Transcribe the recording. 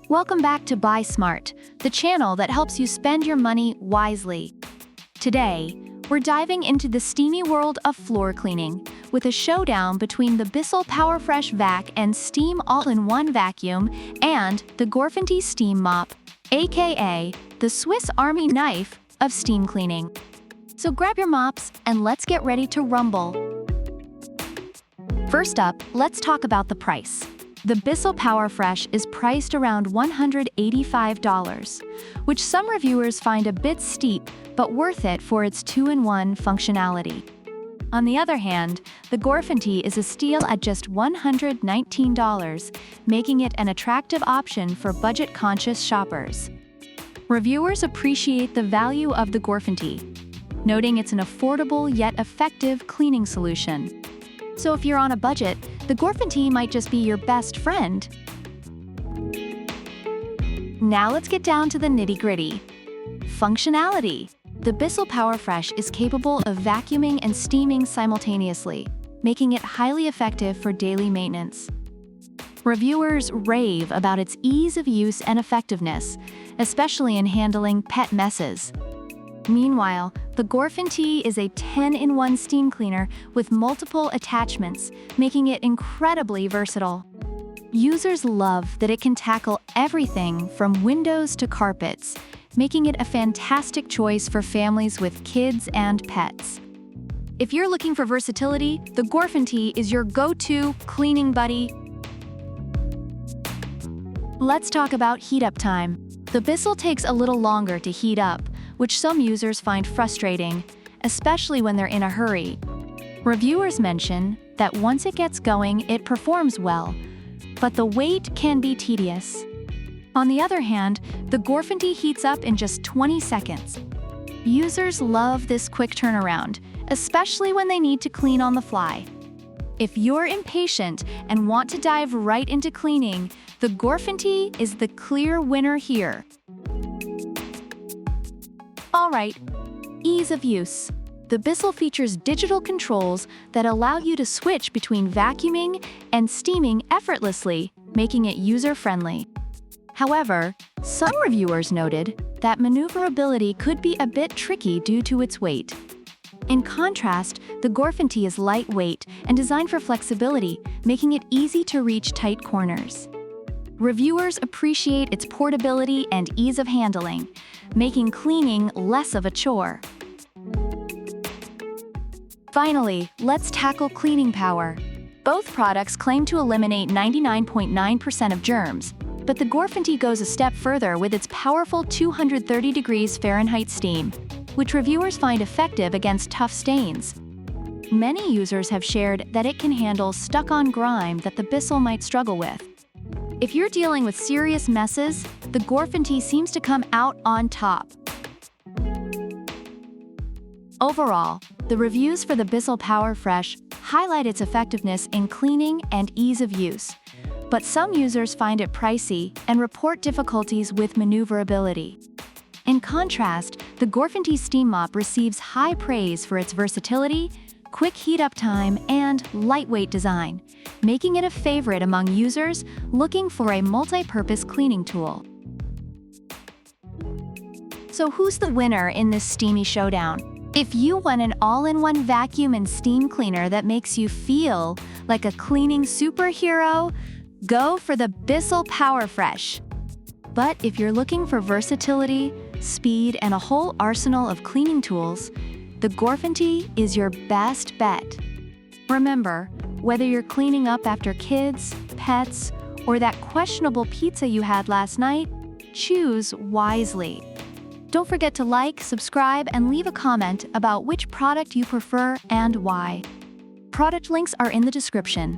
Welcome back to Buy Smart, the channel that helps you spend your money wisely. Today, we're diving into the steamy world of floor cleaning with a showdown between the Bissell PowerFresh Vac and Steam All-in-One Vacuum and the GorFanty Steam Mop, aka the Swiss Army knife of steam cleaning. So grab your mops and let's get ready to rumble. First up, let's talk about the price. The Bissell PowerFresh is priced around $185, which some reviewers find a bit steep, but worth it for its 2-in-1 functionality. On the other hand, the GorFanty is a steal at just $119, making it an attractive option for budget-conscious shoppers. Reviewers appreciate the value of the GorFanty, noting it's an affordable yet effective cleaning solution. So if you're on a budget, the GorFanty might just be your best friend. Now let's get down to the nitty-gritty. Functionality. The Bissell PowerFresh is capable of vacuuming and steaming simultaneously, making it highly effective for daily maintenance. Reviewers rave about its ease of use and effectiveness, especially in handling pet messes. Meanwhile, the GorFanty is a 10-in-1 steam cleaner with multiple attachments, making it incredibly versatile. Users love that it can tackle everything from windows to carpets, making it a fantastic choice for families with kids and pets. If you're looking for versatility, the GorFanty is your go-to cleaning buddy. Let's talk about heat-up time. The Bissell takes a little longer to heat up, which some users find frustrating, especially when they're in a hurry. Reviewers mention that once it gets going, it performs well, but the wait can be tedious. On the other hand, the GorFanty heats up in just 20 seconds. Users love this quick turnaround, especially when they need to clean on the fly. If you're impatient and want to dive right into cleaning, the GorFanty is the clear winner here. Alright, ease of use. The Bissell features digital controls that allow you to switch between vacuuming and steaming effortlessly, making it user-friendly. However, some reviewers noted that maneuverability could be a bit tricky due to its weight. In contrast, the GorFanty is lightweight and designed for flexibility, making it easy to reach tight corners. Reviewers appreciate its portability and ease of handling, making cleaning less of a chore. Finally, let's tackle cleaning power. Both products claim to eliminate 99.9% of germs, but the GorFanty goes a step further with its powerful 230 degrees Fahrenheit steam, which reviewers find effective against tough stains. Many users have shared that it can handle stuck-on grime that the Bissell might struggle with. If you're dealing with serious messes, the GorFanty seems to come out on top. Overall, the reviews for the Bissell PowerFresh highlight its effectiveness in cleaning and ease of use, but some users find it pricey and report difficulties with maneuverability. In contrast, the GorFanty Steam Mop receives high praise for its versatility, quick heat-up time, and lightweight design, making it a favorite among users looking for a multi-purpose cleaning tool. So who's the winner in this steamy showdown? If you want an all-in-one vacuum and steam cleaner that makes you feel like a cleaning superhero, go for the Bissell PowerFresh. But if you're looking for versatility, speed, and a whole arsenal of cleaning tools, the GorFanty is your best bet. Remember, whether you're cleaning up after kids, pets, or that questionable pizza you had last night, choose wisely. Don't forget to like, subscribe, and leave a comment about which product you prefer and why. Product links are in the description.